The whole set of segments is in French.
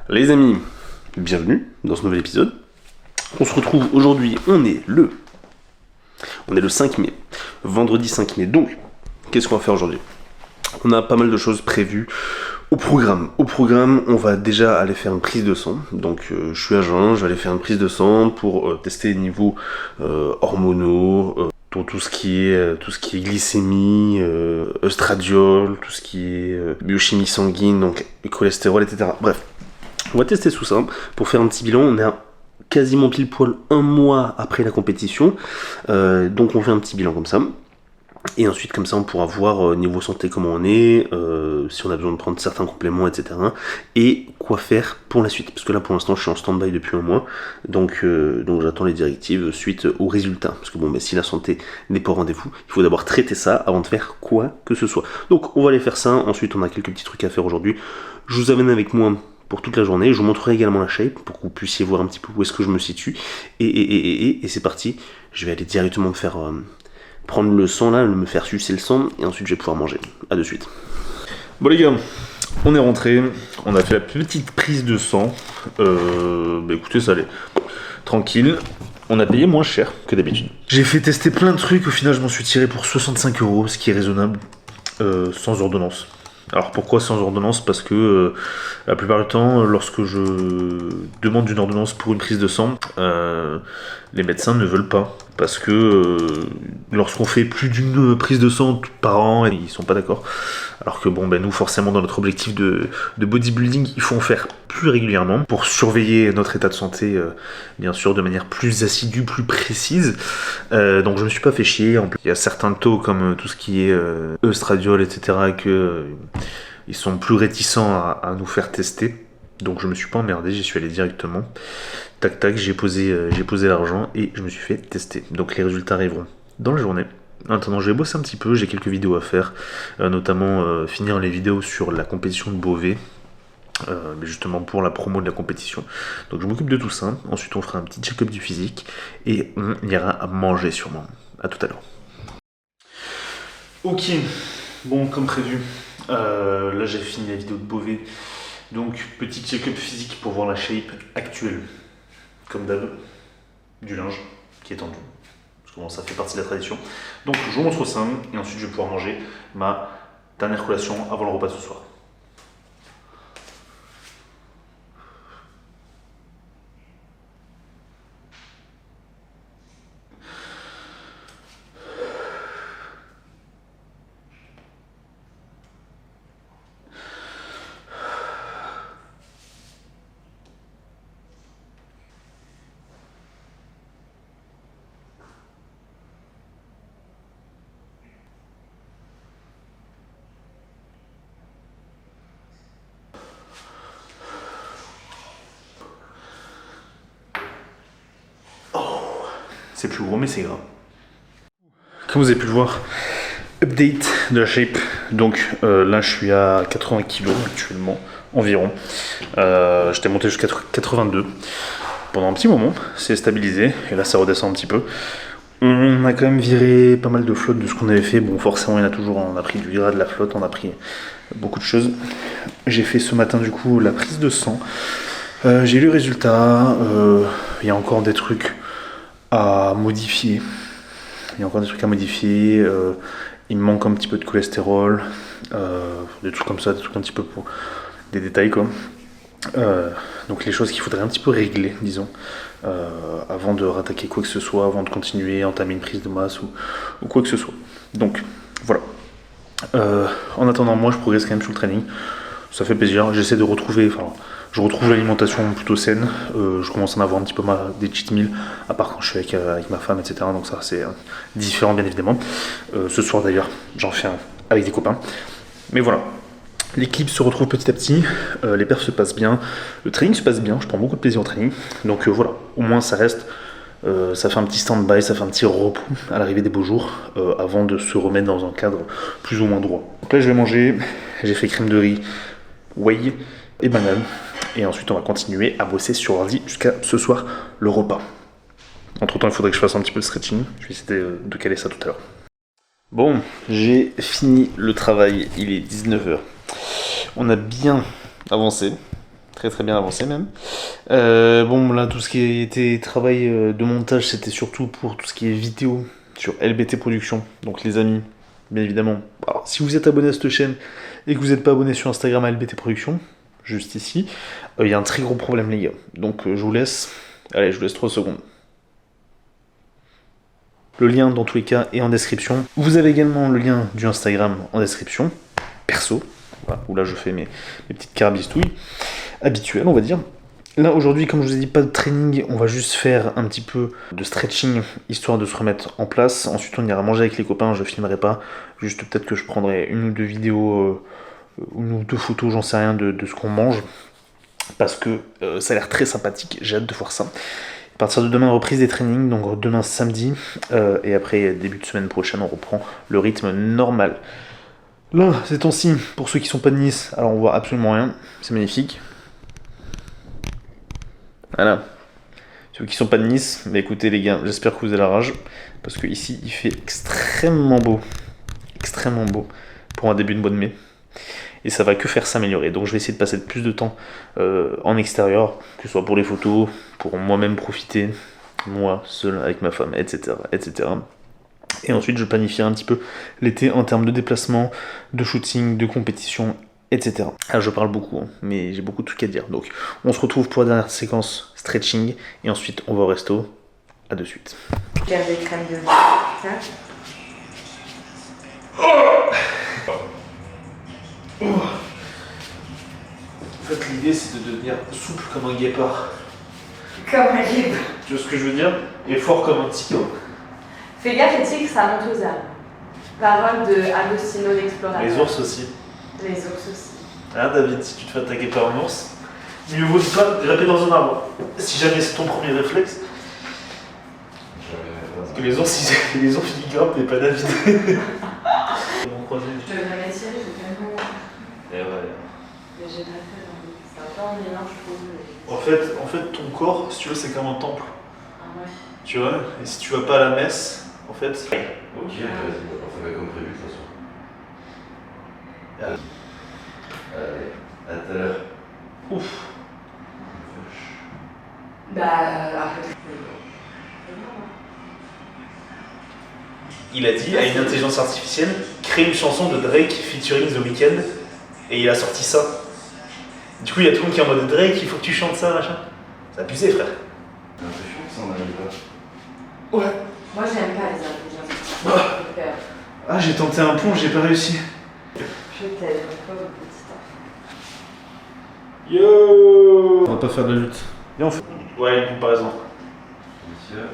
Les amis, bienvenue dans ce nouvel épisode. On se retrouve aujourd'hui, on est le 5 mai, vendredi 5 mai. Donc, qu'est-ce qu'on va faire aujourd'hui? On a pas mal de choses prévues au programme. Au programme, on va déjà aller faire une prise de sang. Donc, je suis à jeun, je vais aller faire une prise de sang pour tester les niveaux hormonaux, tout ce qui est glycémie, œstradiol, tout ce qui est biochimie sanguine, donc cholestérol, etc. Bref. On va tester tout ça pour faire un petit bilan. On est quasiment pile poil un mois après la compétition. Donc on fait un petit bilan comme ça. Et ensuite comme ça on pourra voir niveau santé comment on est, si on a besoin de prendre certains compléments, etc. Et quoi faire pour la suite. Parce que là pour l'instant je suis en stand-by depuis un mois. Donc j'attends les directives suite aux résultats. Parce que bon, mais si la santé n'est pas au rendez-vous, il faut d'abord traiter ça avant de faire quoi que ce soit. Donc on va aller faire ça. Ensuite on a quelques petits trucs à faire aujourd'hui. Je vous amène avec moi pour toute la journée. Je vous montrerai également la shape pour que vous puissiez voir un petit peu où est-ce que je me situe. Et c'est parti. Je vais aller directement me faire prendre le sang là, me faire sucer le sang et ensuite je vais pouvoir manger. A de suite. Bon les gars, on est rentré, on a fait la petite prise de sang. Écoutez, ça allait tranquille. On a payé moins cher que d'habitude. J'ai fait tester plein de trucs, au final je m'en suis tiré pour 65 €, ce qui est raisonnable, sans ordonnance. Alors pourquoi sans ordonnance? Parce que la plupart du temps, lorsque je demande une ordonnance pour une prise de sang, les médecins ne veulent pas. Parce que lorsqu'on fait plus d'une prise de sang par an, ils sont pas d'accord. Alors que bon, nous forcément dans notre objectif de bodybuilding, il faut en faire plus régulièrement pour surveiller notre état de santé, bien sûr, de manière plus assidue, plus précise. Donc je me suis pas fait chier. En plus, il y a certains taux comme tout ce qui est œstradiol, etc. que ils sont plus réticents à nous faire tester. Donc je me suis pas emmerdé, j'y suis allé directement. Tac tac, j'ai posé l'argent et je me suis fait tester. Donc les résultats arriveront dans la journée. Maintenant, je vais bosser un petit peu, j'ai quelques vidéos à faire, notamment finir les vidéos sur la compétition de Beauvais, mais justement pour la promo de la compétition. Donc je m'occupe de tout ça. Ensuite, on fera un petit check-up du physique et on ira à manger sûrement. À tout à l'heure. Ok, bon, comme prévu, là j'ai fini la vidéo de Beauvais. Donc petit check-up physique pour voir la shape actuelle. Comme d'hab, du linge qui est tendu. Parce que bon, ça fait partie de la tradition. Donc je vous montre ça et ensuite je vais pouvoir manger ma dernière collation avant le repas de ce soir. C'est plus gros mais c'est grave. Comme vous avez pu le voir, update de la shape. Donc là je suis à 80 kg actuellement environ. J'étais monté jusqu'à 82 pendant un petit moment, c'est stabilisé et là ça redescend un petit peu. On a quand même viré pas mal de flotte de ce qu'on avait fait. Bon, forcément, il y en a toujours. On a pris du gras, de la flotte, on a pris beaucoup de choses. J'ai fait ce matin du coup la prise de sang. J'ai eu le résultat. Il y a encore des trucs à modifier. Il me manque un petit peu de cholestérol, des trucs comme ça, des trucs un petit peu pour des détails quoi. Donc les choses qu'il faudrait un petit peu régler, disons, avant de rattaquer quoi que ce soit, avant de continuer, entamer une prise de masse ou quoi que ce soit. Donc voilà. En attendant, moi je progresse quand même sur le training. Ça fait plaisir. J'essaie de retrouver, je retrouve l'alimentation plutôt saine. Je commence à en avoir un petit peu des cheat meals, à part quand je suis avec ma femme, etc. Donc ça c'est différent bien évidemment. Ce soir d'ailleurs, j'en fais un avec des copains. Mais voilà. L'équipe se retrouve petit à petit, les perfs se passent bien, le training se passe bien, je prends beaucoup de plaisir au training. Donc voilà, au moins ça reste, ça fait un petit stand-by, ça fait un petit repos à l'arrivée des beaux jours, avant de se remettre dans un cadre plus ou moins droit. Donc là je vais manger, j'ai fait crème de riz, whey et banane. Et ensuite on va continuer à bosser sur l'ordi jusqu'à ce soir le repas. Entre temps il faudrait que je fasse un petit peu de stretching, je vais essayer de caler ça tout à l'heure. Bon, j'ai fini le travail, il est 19 h. On a bien avancé, très très bien avancé même. Bon là tout ce qui était travail de montage c'était surtout pour tout ce qui est vidéo sur LBT Productions. Donc les amis, bien évidemment, alors, si vous êtes abonné à cette chaîne et que vous n'êtes pas abonné sur Instagram à LBT Productions, juste ici, il y a un très gros problème les gars. Donc je vous laisse, allez je vous laisse 3 secondes. Le lien dans tous les cas est en description. Vous avez également le lien du Instagram en description, perso, voilà, où là je fais mes petites carabistouilles habituelles on va dire. Là aujourd'hui comme je vous ai dit pas de training, on va juste faire un petit peu de stretching histoire de se remettre en place. Ensuite on ira manger avec les copains, je filmerai pas, juste peut-être que je prendrai une ou deux vidéos, une ou deux photos, j'en sais rien de ce qu'on mange. Parce que ça a l'air très sympathique, j'ai hâte de voir ça. À partir de demain, reprise des trainings, donc demain samedi, et après début de semaine prochaine, on reprend le rythme normal. Là, ces temps-ci, pour ceux qui sont pas de Nice, alors on voit absolument rien, c'est magnifique. Voilà. Ceux qui sont pas de Nice, mais écoutez les gars, j'espère que vous avez la rage, parce que ici il fait extrêmement beau pour un début de mois de mai. Et ça va que faire s'améliorer. Donc je vais essayer de passer plus de temps en extérieur, que ce soit pour les photos, pour moi-même profiter, moi seul avec ma femme, etc., etc. Et ensuite je planifie un petit peu l'été en termes de déplacement, de shooting, de compétition, etc. Ah, je parle beaucoup, hein, mais j'ai beaucoup de trucs à dire. Donc on se retrouve pour la dernière séquence stretching, et ensuite on va au resto. À de suite. Faire des crèmes de ça. En fait, l'idée c'est de devenir souple comme un guépard. Comme un livre. Tu vois ce que je veux dire? Et fort comme un tigre. Fais gaffe, les tigres, ça monte aux arbres. Parole de Agostino l'explorateur. Les ours aussi. Les ours aussi. Hein, David, si tu te fais attaquer par un ours, mieux vaut pas grimper dans un arbre. Si jamais c'est ton premier réflexe. Parce que les ours, ils grimpent et pas David. Ils vont croiser. Je devrais m'attirer, j'ai tellement. Et ouais. Mais j'ai pas fait envie. C'est un peu en mélange, je trouve. En fait, ton corps, si tu veux, c'est comme un temple. Ah ouais. Tu vois? Et si tu vas pas à la messe, en fait. Ok, vas-y, on fait comme prévu de toute façon. Allez, à tout à l'heure. Ouf. Bah, après. Il a dit à une intelligence artificielle, crée une chanson de Drake featuring The Weeknd, et il a sorti ça. Du coup, il y a tout le monde qui est en mode Drake, il faut que tu chantes ça, machin. C'est abusé, frère. C'est un peu chiant que ça en arrive pas. Ouais. Moi, j'aime pas les intelligences artificielles. Ah, j'ai tenté un pont, j'ai pas réussi. Je t'aide, pauvre petit enfant. Yo. On va pas faire de la lutte. Viens, on fait. Ouais, une comparaison. Monsieur,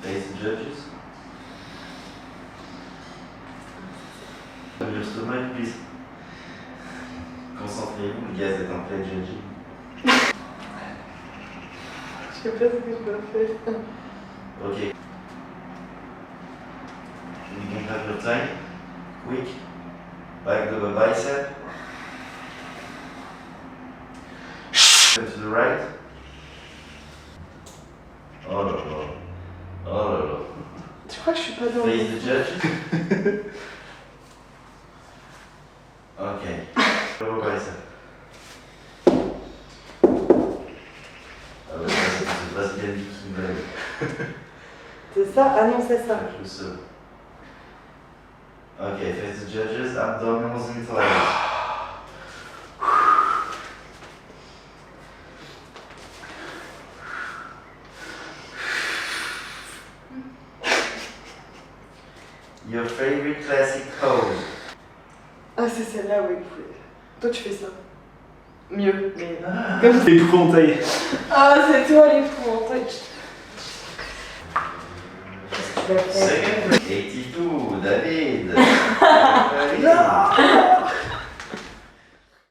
face the judges. Your stomach, please. Concentrez-vous, le gaz est en pleine judging. Je sais pas ce que je dois faire. Ok. You can have your time. Quick. Back to the bicep. To the right. Oh là là. Oh là là. Tu crois que je suis pas dans Face the judges. Ok. Lower bicep. Ah ouais, c'est Brazilian qui me lève. C'est ça? Ah non, c'est ça. Plus seul. Ok, face the judges, abdominals and thighs. Your favorite classic pose. Ah, c'est celle-là, oui. Toi, tu fais ça. Mieux, mais. Épouvantail. Ah, c'est toi l'épouvantail. Qu'est-ce que tu vas faire? Second, 82, David. David.